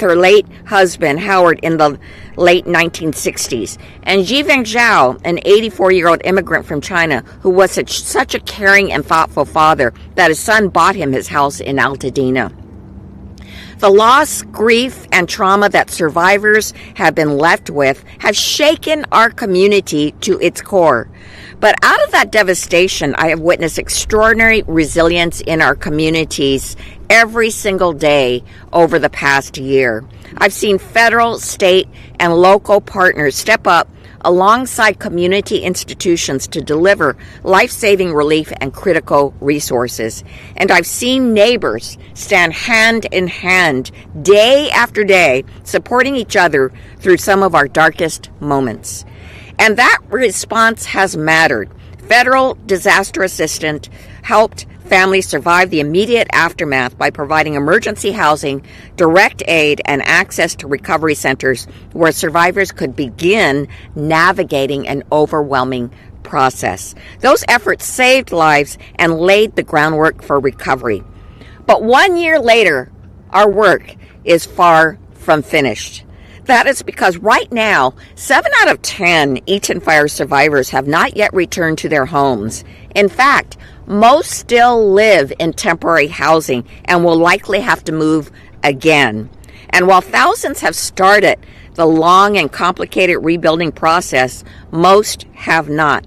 her late husband, Howard, in the late 1960s. And Jiveng Zhao, an 84-year-old immigrant from China who was such a caring and thoughtful father that his son bought him his house in Altadena. The loss, grief, and trauma that survivors have been left with have shaken our community to its core. But out of that devastation, I have witnessed extraordinary resilience in our communities every single day over the past year. I've seen federal, state, and local partners step up alongside community institutions to deliver life-saving relief and critical resources. And I've seen neighbors stand hand in hand, day after day, supporting each other through some of our darkest moments. And that response has mattered. Federal disaster assistance helped families survive the immediate aftermath by providing emergency housing, direct aid, and access to recovery centers where survivors could begin navigating an overwhelming process. Those efforts saved lives and laid the groundwork for recovery. But 1 year later, our work is far from finished. That is because right now, 7 out of 10 Eaton fire survivors have not yet returned to their homes. In fact, most still live in temporary housing and will likely have to move again. And while thousands have started the long and complicated rebuilding process, most have not.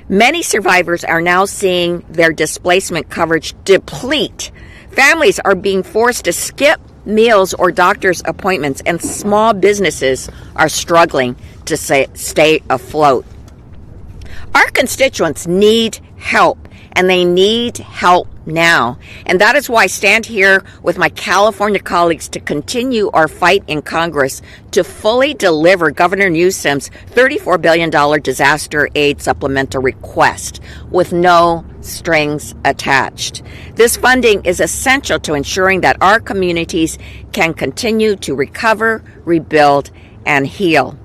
Many survivors are now seeing their displacement coverage deplete. Families are being forced to skip meals or doctor's appointments, and small businesses are struggling to stay afloat. Our constituents need help, and they need help now. And that is why I stand here with my California colleagues to continue our fight in Congress to fully deliver Governor Newsom's $34 billion disaster aid supplemental request with no strings attached. This funding is essential to ensuring that our communities can continue to recover, rebuild, and heal.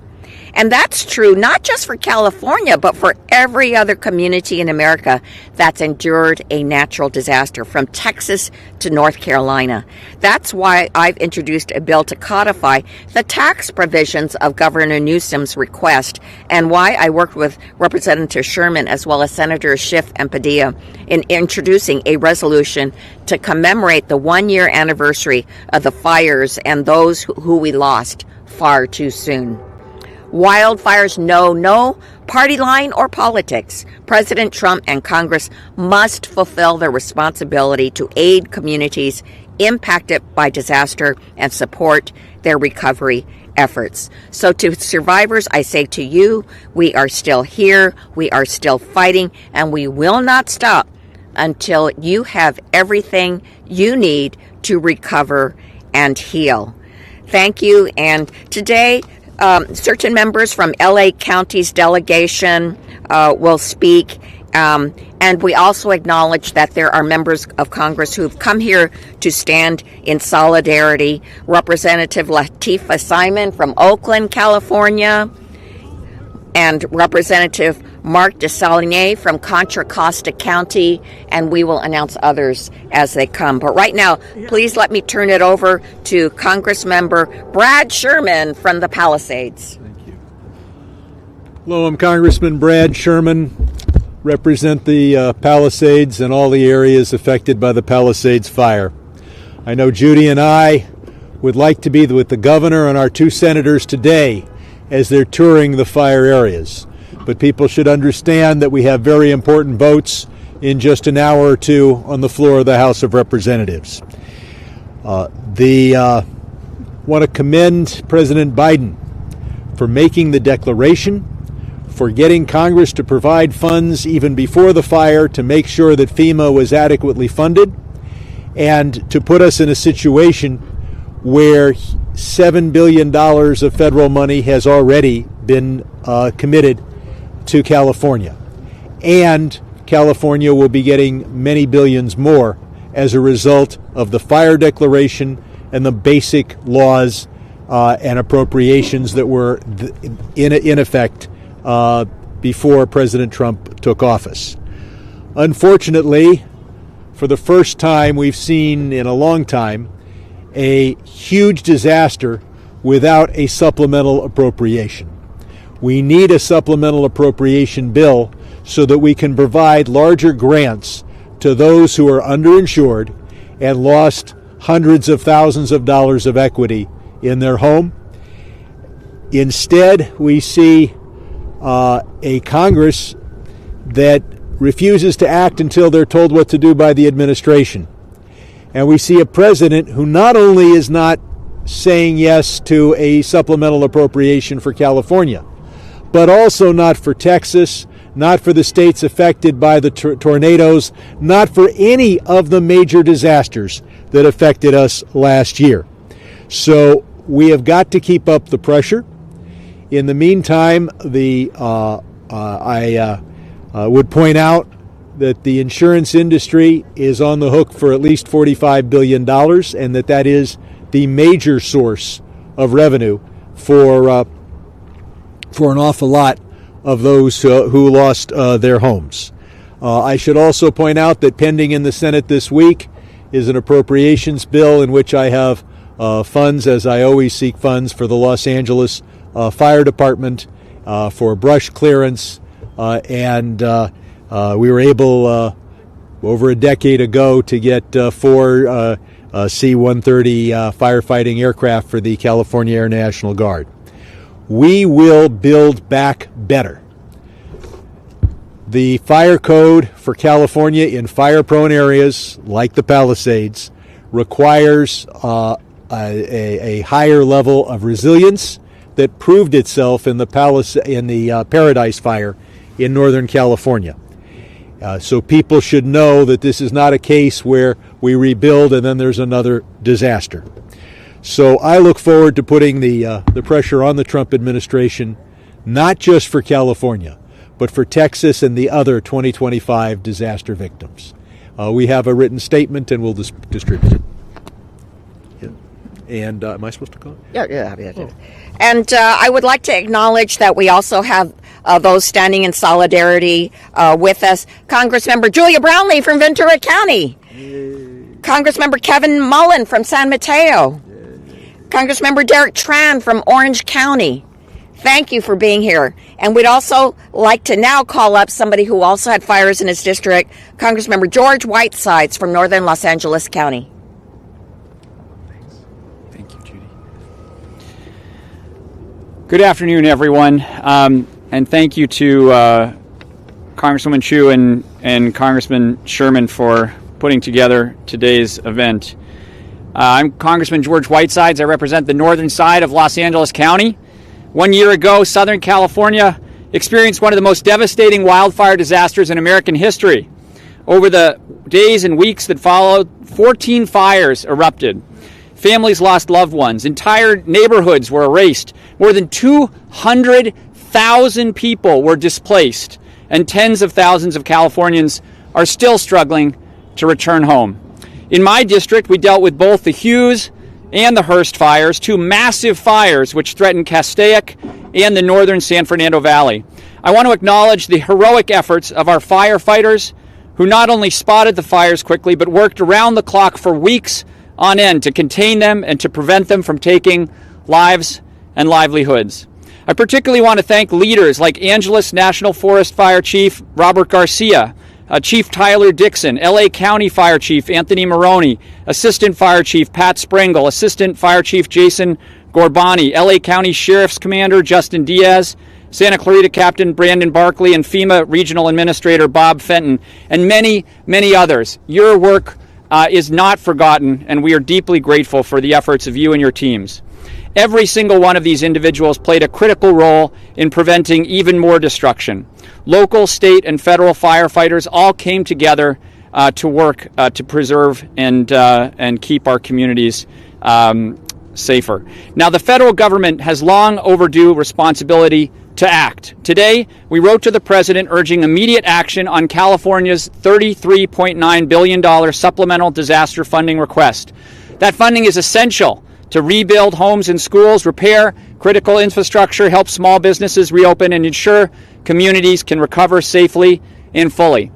And that's true not just for California, but for every other community in America that's endured a natural disaster, from Texas to North Carolina. That's why I've introduced a bill to codify the tax provisions of Governor Newsom's request, and why I worked with Representative Sherman as well as Senators Schiff and Padilla in introducing a resolution to commemorate the 1-year anniversary of the fires and those who we lost far too soon. Wildfires know no party line or politics. President Trump and Congress must fulfill their responsibility to aid communities impacted by disaster and support their recovery efforts. So to survivors, I say to you, we are still here, we are still fighting, and we will not stop until you have everything you need to recover and heal. Thank you. And today, certain members from LA County's delegation will speak. And we also acknowledge that there are members of Congress who've come here to stand in solidarity. Representative Latifah Simon from Oakland, California, and Representative Mark Desalegn from Contra Costa County, and we will announce others as they come. But right now, please let me turn it over to Congressmember Brad Sherman from the Palisades. Thank you. Hello, I'm Congressman Brad Sherman, represent the Palisades and all the areas affected by the Palisades fire. I know Judy and I would like to be with the governor and our 2 senators today as they're touring the fire areas. But people should understand that we have very important votes in just an hour or 2 on the floor of the House of Representatives. Want to commend President Biden for making the declaration, for getting Congress to provide funds even before the fire to make sure that FEMA was adequately funded, and to put us in a situation where $7 billion of federal money has already been committed to California. And California will be getting many billions more as a result of the fire declaration and the basic laws and appropriations that were in effect before President Trump took office. Unfortunately, for the first time we've seen in a long time, a huge disaster without a supplemental appropriation. We need a supplemental appropriation bill so that we can provide larger grants to those who are underinsured and lost hundreds of thousands of dollars of equity in their home. Instead, we see a Congress that refuses to act until they're told what to do by the administration. And we see a president who not only is not saying yes to a supplemental appropriation for California, but also not for Texas, not for the states affected by the tornadoes, not for any of the major disasters that affected us last year. So we have got to keep up the pressure. In the meantime, I would point out that the insurance industry is on the hook for at least $45 billion, and that is the major source of revenue for an awful lot of those who lost their homes. I should also point out that pending in the Senate this week is an appropriations bill in which I have funds, as I always seek funds, for the Los Angeles Fire Department for brush clearance, and we were able over a decade ago to get 4 C-130 firefighting aircraft for the California Air National Guard. We will build back better. The fire code for California in fire-prone areas like the Palisades requires a higher level of resilience that proved itself in the Paradise Fire in Northern California. So people should know that this is not a case where we rebuild and then there's another disaster. So I look forward to putting the pressure on the Trump administration, not just for California, but for Texas and the other 2025 disaster victims. We have a written statement and we'll distribute it. Yeah. And am I supposed to go? Yeah. Oh. And I would like to acknowledge that we also have those standing in solidarity with us. Congressmember Julia Brownlee from Ventura County. Yay. Congressmember Kevin Mullen from San Mateo. Congressmember Derek Tran from Orange County. Thank you for being here. And we'd also like to now call up somebody who also had fires in his district, Congressmember George Whitesides from Northern Los Angeles County. Thanks. Thank you, Judy. Good afternoon, everyone. And thank you to Congresswoman Chu and Congressman Sherman for putting together today's event. I'm Congressman George Whitesides. I represent the northern side of Los Angeles County. 1 year ago, Southern California experienced one of the most devastating wildfire disasters in American history. Over the days and weeks that followed, 14 fires erupted. Families lost loved ones. Entire neighborhoods were erased. More than 200,000 people were displaced, and tens of thousands of Californians are still struggling to return home. In my district, we dealt with both the Hughes and the Hearst fires, two massive fires which threatened Castaic and the northern San Fernando Valley. I want to acknowledge the heroic efforts of our firefighters who not only spotted the fires quickly, but worked around the clock for weeks on end to contain them and to prevent them from taking lives and livelihoods. I particularly want to thank leaders like Angeles National Forest Fire Chief Robert Garcia, Chief Tyler Dixon, LA County Fire Chief Anthony Maroney, Assistant Fire Chief Pat Springle, Assistant Fire Chief Jason Gorbani, LA County Sheriff's Commander Justin Diaz, Santa Clarita Captain Brandon Barkley, and FEMA Regional Administrator Bob Fenton, and many, many others. Your work is not forgotten, and we are deeply grateful for the efforts of you and your teams. Every single one of these individuals played a critical role in preventing even more destruction. Local, state, and federal firefighters all came together to work to preserve and keep our communities safer. Now, the federal government has long overdue responsibility to act. Today, we wrote to the President urging immediate action on California's $33.9 billion supplemental disaster funding request. That funding is essential to rebuild homes and schools, repair critical infrastructure, help small businesses reopen, and ensure communities can recover safely and fully.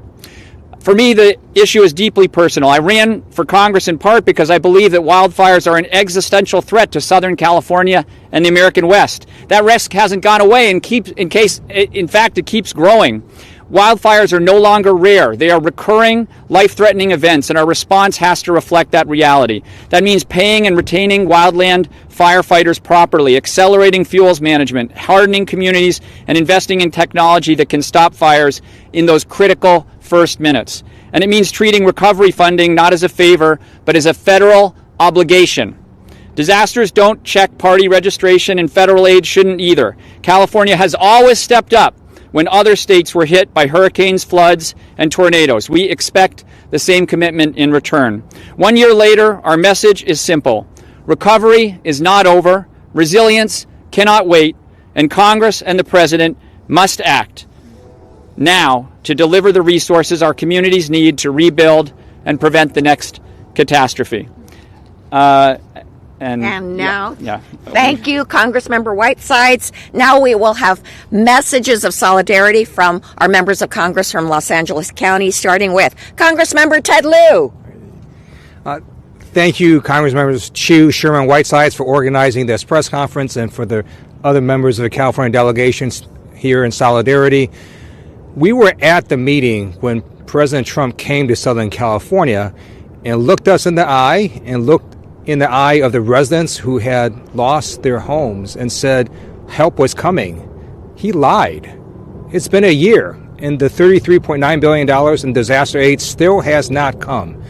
For me, the issue is deeply personal. I ran for Congress in part because I believe that wildfires are an existential threat to Southern California and the American West. That risk hasn't gone away, and in fact, it keeps growing. Wildfires are no longer rare. They are recurring, life-threatening events, and our response has to reflect that reality. That means paying and retaining wildland firefighters properly, accelerating fuels management, hardening communities, and investing in technology that can stop fires in those critical first minutes. And it means treating recovery funding not as a favor, but as a federal obligation. Disasters don't check party registration, and federal aid shouldn't either. California has always stepped up when other states were hit by hurricanes, floods, and tornadoes. We expect the same commitment in return. 1 year later, our message is simple. Recovery is not over, resilience cannot wait, and Congress and the President must act now to deliver the resources our communities need to rebuild and prevent the next catastrophe. And now, thank you, Congressmember Whitesides. Now we will have messages of solidarity from our members of Congress from Los Angeles County, starting with Congressmember Ted Lieu. Thank you, Congressmembers Chu, Sherman, and Whitesides, for organizing this press conference, and for the other members of the California Delegation here in solidarity. We were at the meeting when President Trump came to Southern California and looked us in the eye and looked in the eye of the residents who had lost their homes and said help was coming. He lied. It's been a year, and the $33.9 billion in disaster aid still has not come.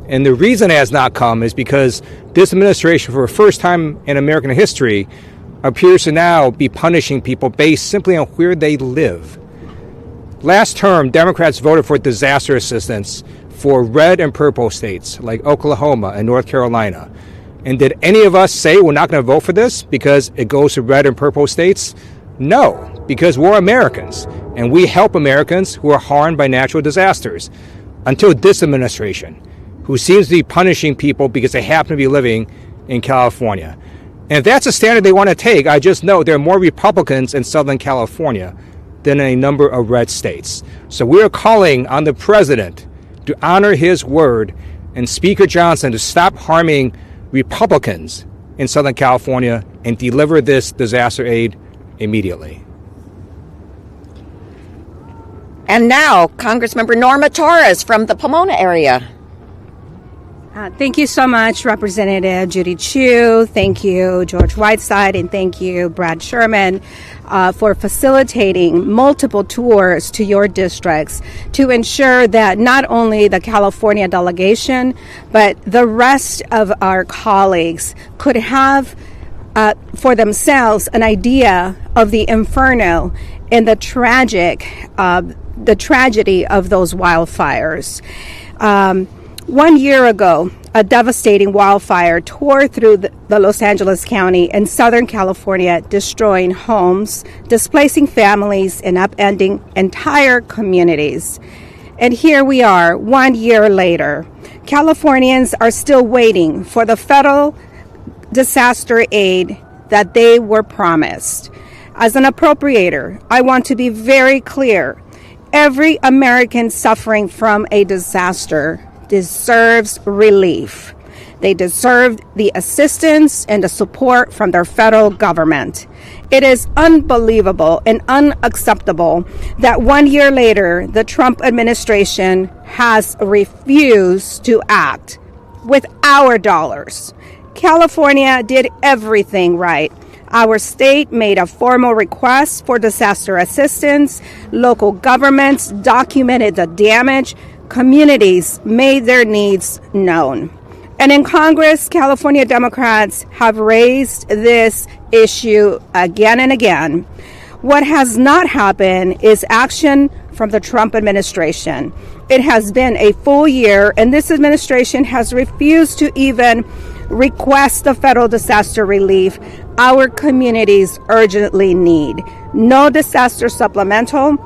And the reason it has not come is because this administration, for the first time in American history, appears to now be punishing people based simply on where they live. Last term, Democrats voted for disaster assistance for red and purple states like Oklahoma and North Carolina. And did any of us say we're not going to vote for this because it goes to red and purple states? No, because we're Americans, and we help Americans who are harmed by natural disasters. Until this administration, who seems to be punishing people because they happen to be living in California. And if that's a standard they want to take, I just know there are more Republicans in Southern California than in a number of red states. So we are calling on the president to honor his word and Speaker Johnson to stop harming Republicans in Southern California and deliver this disaster aid immediately. And now, Congressmember Norma Torres from the Pomona area. Thank you so much, Representative Judy Chu. Thank you, George Whiteside, and thank you, Brad Sherman, for facilitating multiple tours to your districts to ensure that not only the California delegation, but the rest of our colleagues could have for themselves an idea of the inferno and the tragedy of those wildfires. 1 year ago, a devastating wildfire tore through the Los Angeles County and Southern California, destroying homes, displacing families, and upending entire communities. And here we are, 1 year later. Californians are still waiting for the federal disaster aid that they were promised. As an appropriator, I want to be very clear. Every American suffering from a disaster deserves relief. They deserve the assistance and the support from their federal government. It is unbelievable and unacceptable that 1 year later, the Trump administration has refused to act with our dollars. California did everything right. Our state made a formal request for disaster assistance. Local governments documented the damage. Communities made their needs known. And in Congress, California Democrats have raised this issue again and again. What has not happened is action from the Trump administration. It has been a full year, and this administration has refused to even request the federal disaster relief our communities urgently need. No disaster supplemental,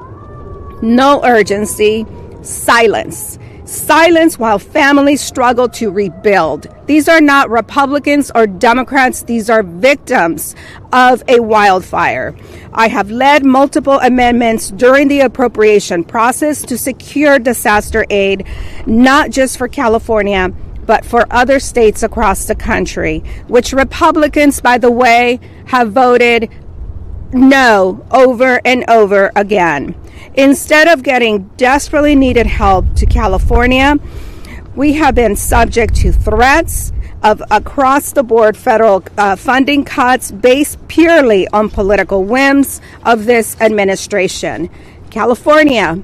no urgency, silence. Silence while families struggle to rebuild. These are not Republicans or Democrats. These are victims of a wildfire. I have led multiple amendments during the appropriation process to secure disaster aid, not just for California, but for other states across the country, which Republicans, by the way, have voted no over and over again. Instead of getting desperately needed help to California, we have been subject to threats of across-the-board federal funding cuts based purely on political whims of this administration. California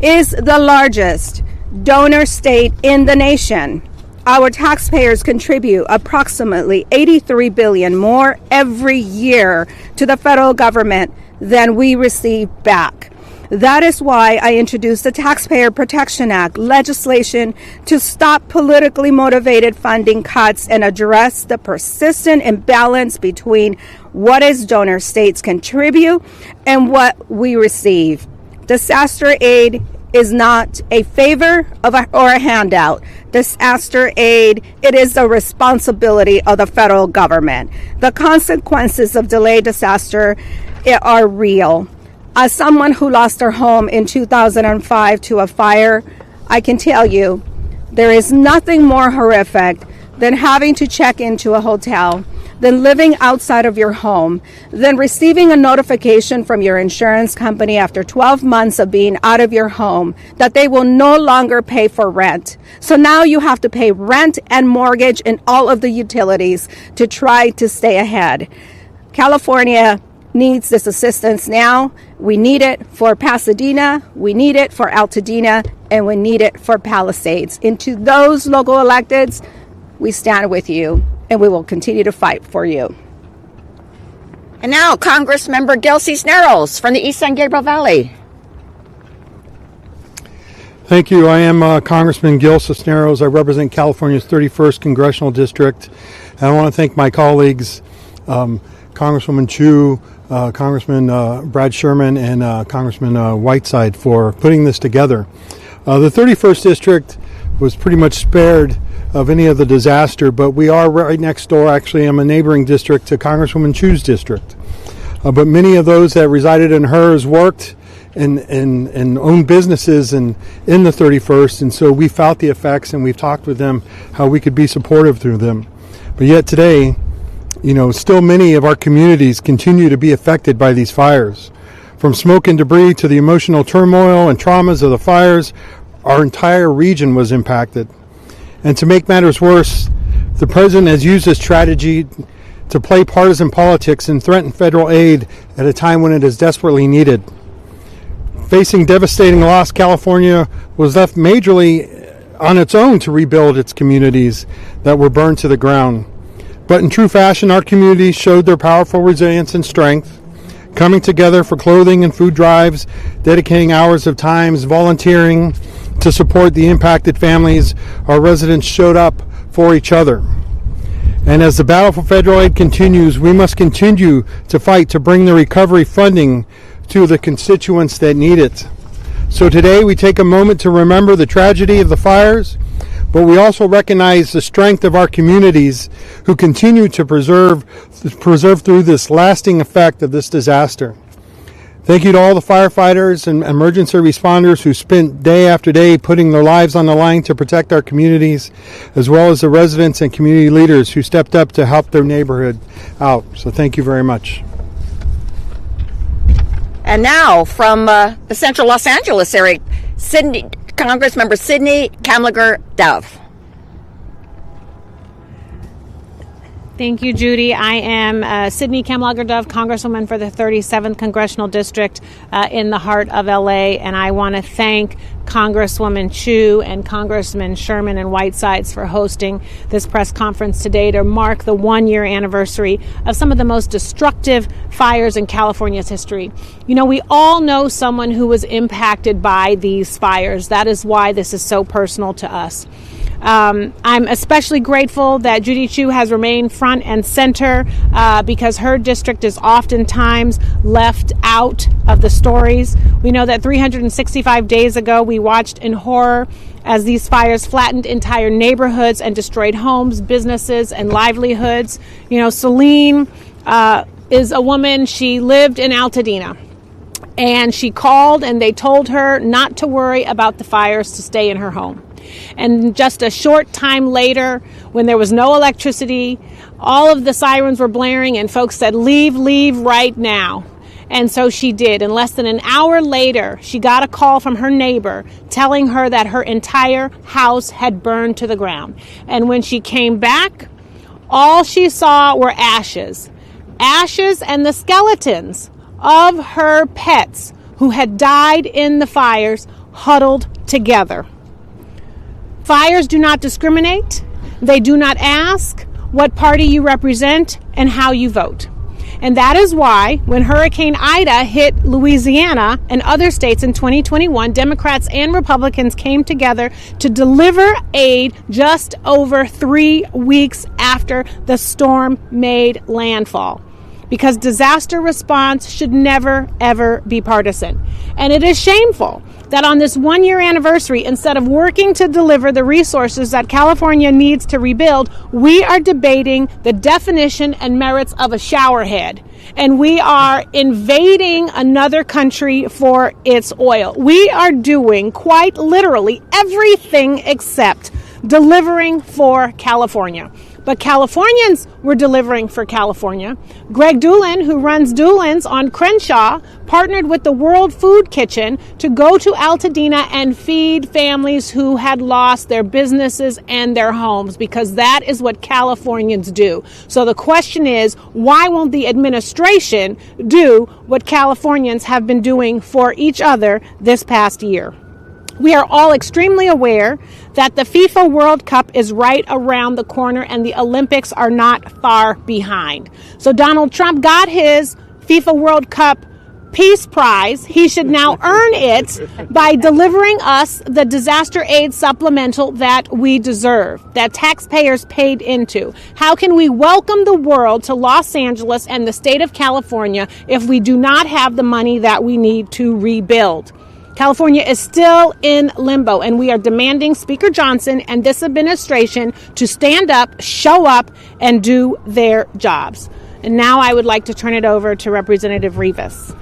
is the largest donor state in the nation. Our taxpayers contribute approximately $83 billion more every year to the federal government than we receive back. That is why I introduced the Taxpayer Protection Act legislation to stop politically motivated funding cuts and address the persistent imbalance between what is donor states contribute and what we receive. Disaster aid is not a favor or a handout. Disaster aid, it is the responsibility of the federal government. The consequences of delayed disaster are real. As someone who lost their home in 2005 to a fire, I can tell you there is nothing more horrific than having to check into a hotel, than living outside of your home, than receiving a notification from your insurance company after 12 months of being out of your home that they will no longer pay for rent. So now you have to pay rent and mortgage and all of the utilities to try to stay ahead. California needs this assistance now. We need it for Pasadena, we need it for Altadena, and we need it for Palisades. And to those local electeds, we stand with you, and we will continue to fight for you. And now, Congressmember Gil Cisneros from the East San Gabriel Valley. Thank you. I am Congressman Gil Cisneros. I represent California's 31st Congressional District. And I want to thank my colleagues, Congresswoman Chu, Congressman Brad Sherman, and Congressman Whiteside for putting this together. The 31st District was pretty much spared of any of the disaster, but we are right next door. Actually, I'm a neighboring district to Congresswoman Chu's district. But many of those that resided in hers worked and owned businesses in the 31st, and so we felt the effects, and we've talked with them how we could be supportive through them. But yet today, still many of our communities continue to be affected by these fires. From smoke and debris to the emotional turmoil and traumas of the fires, our entire region was impacted. And to make matters worse, the president has used this tragedy to play partisan politics and threaten federal aid at a time when it is desperately needed. Facing devastating loss, California was left majorly on its own to rebuild its communities that were burned to the ground. But in true fashion, our communities showed their powerful resilience and strength, coming together for clothing and food drives, dedicating hours of time, volunteering to support the impacted families. Our residents showed up for each other. And as the battle for federal aid continues, we must continue to fight to bring the recovery funding to the constituents that need it. So today we take a moment to remember the tragedy of the fires, but we also recognize the strength of our communities who continue to preserve through this lasting effect of this disaster. Thank you to all the firefighters and emergency responders who spent day after day putting their lives on the line to protect our communities, as well as the residents and community leaders who stepped up to help their neighborhood out. So thank you very much. And now, from the central Los Angeles area, Congressmember Sidney Kamlager-Dove. Thank you, Judy. I am Sidney Kamlager-Dove, Congresswoman for the 37th Congressional District in the heart of LA, and I want to thank Congresswoman Chu and Congressman Sherman and Whitesides for hosting this press conference today to mark the one-year anniversary of some of the most destructive fires in California's history. We all know someone who was impacted by these fires. That is why this is so personal to us. I'm especially grateful that Judy Chu has remained front and center because her district is oftentimes left out of the stories. We know that 365 days ago, we watched in horror as these fires flattened entire neighborhoods and destroyed homes, businesses, and livelihoods. You know, Celine is a woman, she lived in Altadena. And she called and they told her not to worry about the fires, to stay in her home. And just a short time later, when there was no electricity, all of the sirens were blaring and folks said, leave right now. And so she did. And less than an hour later, she got a call from her neighbor telling her that her entire house had burned to the ground. And when she came back, all she saw were ashes. Ashes and the skeletons of her pets who had died in the fires huddled together. Fires do not discriminate. They do not ask what party you represent and how you vote. And that is why when Hurricane Ida hit Louisiana and other states in 2021, Democrats and Republicans came together to deliver aid just over 3 weeks after the storm made landfall. Because disaster response should never, ever be partisan. And it is shameful that on this 1-year anniversary, instead of working to deliver the resources that California needs to rebuild, we are debating the definition and merits of a showerhead. And we are invading another country for its oil. We are doing quite literally everything except delivering for California. But Californians were delivering for California. Greg Doolin, who runs Doolin's on Crenshaw, partnered with the World Food Kitchen to go to Altadena and feed families who had lost their businesses and their homes, because that is what Californians do. So the question is, why won't the administration do what Californians have been doing for each other this past year? We are all extremely aware that the FIFA World Cup is right around the corner and the Olympics are not far behind. So Donald Trump got his FIFA World Cup Peace Prize. He should now earn it by delivering us the disaster aid supplemental that we deserve, that taxpayers paid into. How can we welcome the world to Los Angeles and the state of California if we do not have the money that we need to rebuild? California is still in limbo, and we are demanding Speaker Johnson and this administration to stand up, show up, and do their jobs. And now I would like to turn it over to Representative Rivas.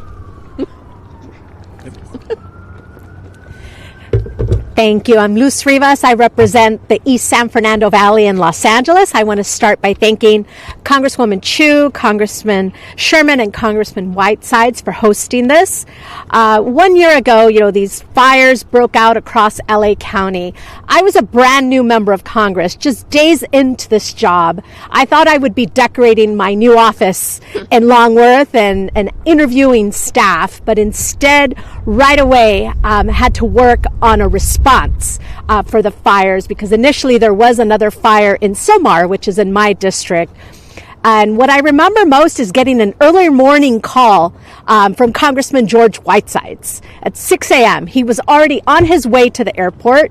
Thank you. I'm Luz Rivas. I represent the East San Fernando Valley in Los Angeles. I want to start by thanking Congresswoman Chu, Congressman Sherman, and Congressman Whitesides for hosting this. 1 year ago, these fires broke out across LA County. I was a brand new member of Congress, just days into this job. I thought I would be decorating my new office in Longworth and interviewing staff, but instead, right away, had to work on a response for the fires, because initially there was another fire in Silmar, which is in my district. And what I remember most is getting an early morning call from Congressman George Whitesides at 6 a.m. He was already on his way to the airport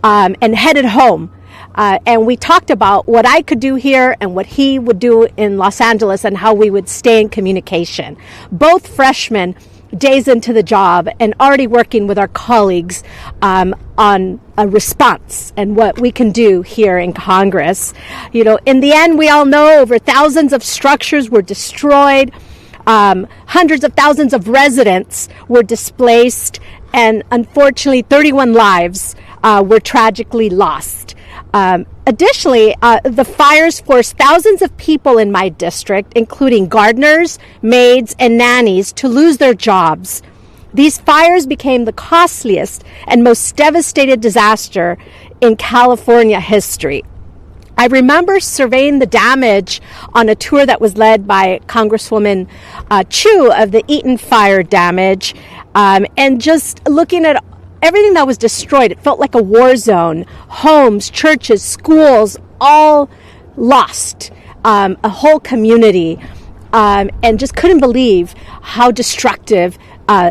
and headed home. And we talked about what I could do here and what he would do in Los Angeles and how we would stay in communication. Both freshmen, days into the job, and already working with our colleagues on a response and what we can do here in Congress. In the end, we all know over thousands of structures were destroyed, hundreds of thousands of residents were displaced, and unfortunately 31 lives were tragically lost. Additionally, the fires forced thousands of people in my district, including gardeners, maids, and nannies, to lose their jobs. These fires became the costliest and most devastating disaster in California history. I remember surveying the damage on a tour that was led by Congresswoman Chu of the Eaton fire damage, and just looking at everything that was destroyed. It felt like a war zone. Homes, churches, schools, all lost. A whole community. And just couldn't believe how destructive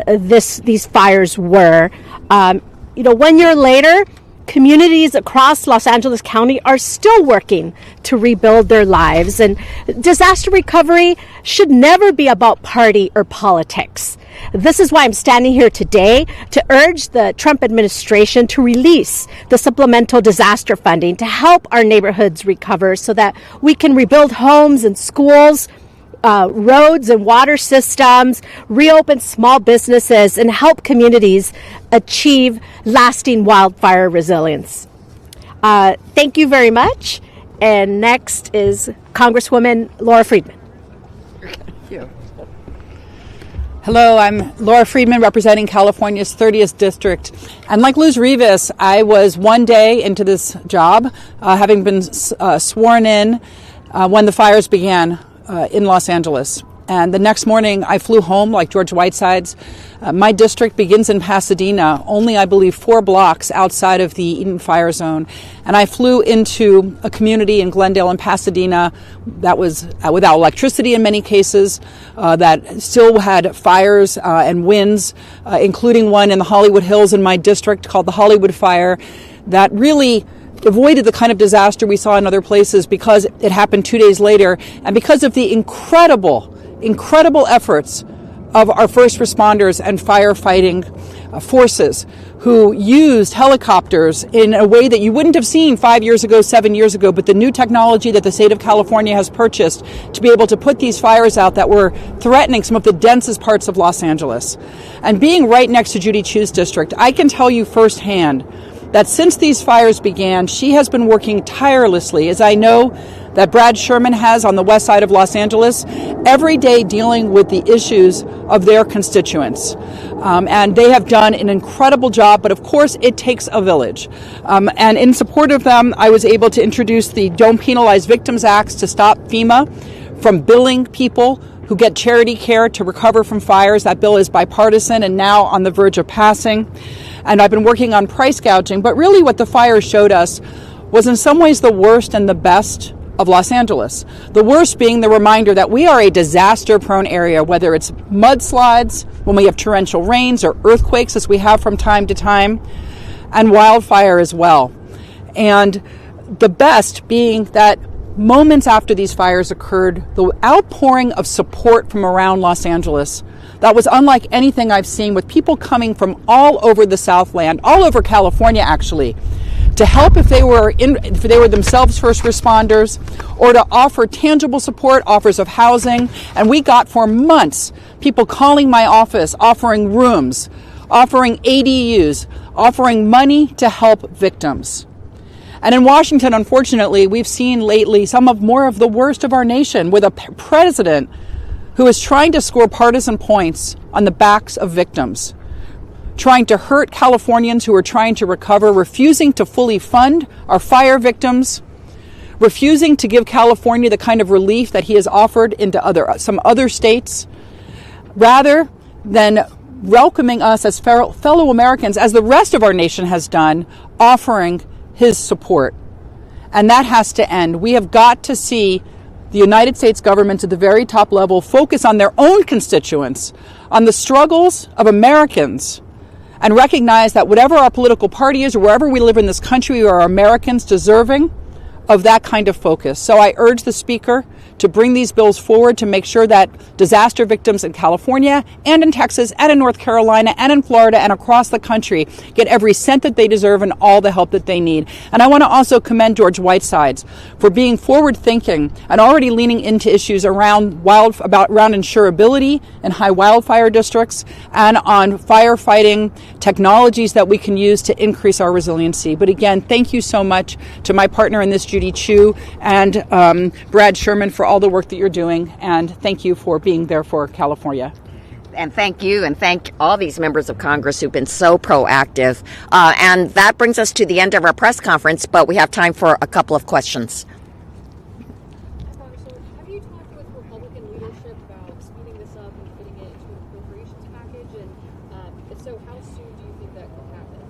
these fires were. 1 year later, Communities across Los Angeles County are still working to rebuild their lives, and disaster recovery should never be about party or politics. This is why I'm standing here today to urge the Trump administration to release the supplemental disaster funding to help our neighborhoods recover so that we can rebuild homes and schools, roads and water systems, reopen small businesses, and help communities achieve lasting wildfire resilience. Thank you very much. And next is Congresswoman Laura Friedman. Thank you. Hello, I'm Laura Friedman, representing California's 30th District. And like Luz Rivas, I was one day into this job, having been sworn in when the fires began in Los Angeles. And the next morning, I flew home like George Whitesides. My district begins in Pasadena, only, I believe, 4 blocks outside of the Eden Fire Zone. And I flew into a community in Glendale and Pasadena that was without electricity in many cases, that still had fires and winds, including one in the Hollywood Hills in my district called the Hollywood Fire, that really avoided the kind of disaster we saw in other places because it happened 2 days later, and because of the incredible efforts of our first responders and firefighting forces who used helicopters in a way that you wouldn't have seen 5 years ago, 7 years ago, but the new technology that the state of California has purchased to be able to put these fires out that were threatening some of the densest parts of Los Angeles. And being right next to Judy Chu's district, I can tell you firsthand that since these fires began, she has been working tirelessly, as I know that Brad Sherman has on the west side of Los Angeles, every day dealing with the issues of their constituents. And they have done an incredible job, but of course it takes a village. And in support of them, I was able to introduce the Don't Penalize Victims Acts to stop FEMA from billing people who get charity care to recover from fires. That bill is bipartisan and now on the verge of passing. And I've been working on price gouging, but really what the fire showed us was in some ways the worst and the best of Los Angeles. The worst being the reminder that we are a disaster-prone area, whether it's mudslides, when we have torrential rains, or earthquakes, as we have from time to time, and wildfire as well. And the best being that moments after these fires occurred, the outpouring of support from around Los Angeles that was unlike anything I've seen, with people coming from all over the Southland, all over California actually, to help if they were themselves first responders, or to offer tangible support, offers of housing. And we got for months people calling my office, offering rooms, offering ADUs, offering money to help victims. And in Washington, unfortunately, we've seen lately some of more of the worst of our nation, with a president who is trying to score partisan points on the backs of victims, trying to hurt Californians who are trying to recover, refusing to fully fund our fire victims, refusing to give California the kind of relief that he has offered into some other states, rather than welcoming us as fellow Americans, as the rest of our nation has done, offering his support. And that has to end. We have got to see the United States government at the very top level focus on their own constituents, on the struggles of Americans, and recognize that whatever our political party is, or wherever we live in this country, we are Americans deserving of that kind of focus. So I urge the Speaker to bring these bills forward to make sure that disaster victims in California and in Texas and in North Carolina and in Florida and across the country get every cent that they deserve and all the help that they need. And I want to also commend George Whitesides for being forward-thinking and already leaning into issues around insurability in high wildfire districts and on firefighting technologies that we can use to increase our resiliency. But again, thank you so much to my partner in this, Judy Chu, and Brad Sherman, for all the work that you're doing, and thank you for being there for California. And thank you, and thank all these members of Congress who've been so proactive. And that brings us to the end of our press conference, but we have time for a couple of questions. Have you talked with Republican leadership about speeding this up and fitting it into an appropriations package? And if so, how soon do you think that could happen?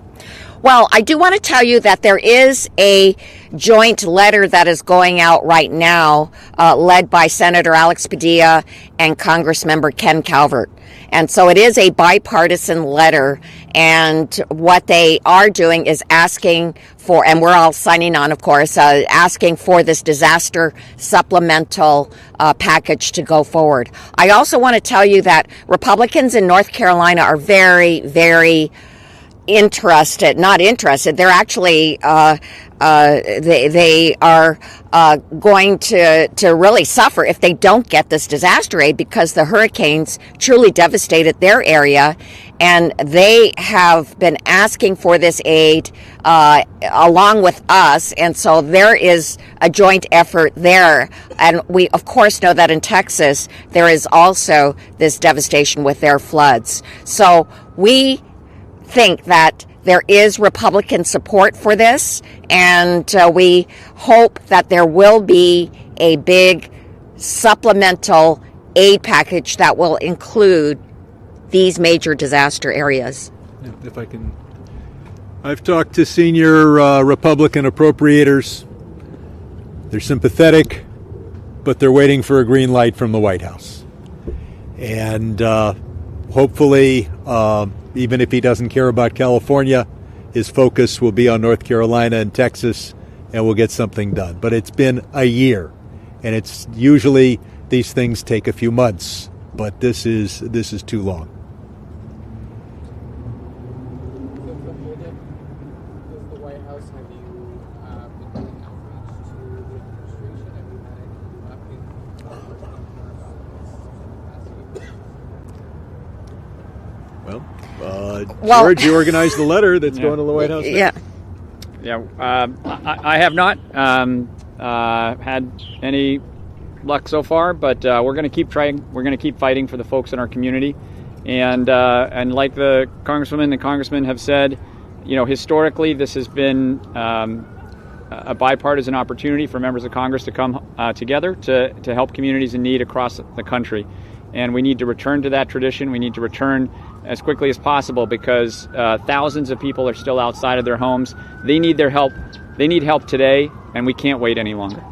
Well, I do want to tell you that there is a joint letter that is going out right now, led by Senator Alex Padilla and Congressmember Ken Calvert. And so it is a bipartisan letter, and what they are doing is asking for, and we're all signing on, of course, asking for this disaster supplemental package to go forward. I also want to tell you that Republicans in North Carolina are very, very not interested. They're actually, they are going to really suffer if they don't get this disaster aid, because the hurricanes truly devastated their area, and they have been asking for this aid along with us, and so there is a joint effort there. And we, of course, know that in Texas there is also this devastation with their floods. So we think that there is Republican support for this, and we hope that there will be a big supplemental aid package that will include these major disaster areas. Yeah, if I can, I've talked to senior Republican appropriators. They're sympathetic, but they're waiting for a green light from the White House. And hopefully, even if he doesn't care about California, his focus will be on North Carolina and Texas, and we'll get something done. But it's been a year, and it's usually these things take a few months, but this is too long. Does the White House, have you been doing outreach to the administration? Have you had any updates George, you organized the letter that's going to the White House. I have not had any luck so far, but we're going to keep trying. We're going to keep fighting for the folks in our community, and like the Congresswoman and Congressman have said, historically this has been a bipartisan opportunity for members of Congress to come together to help communities in need across the country. And we need to return to that tradition. We need to return as quickly as possible, because thousands of people are still outside of their homes. They need their help. They need help today, and we can't wait any longer.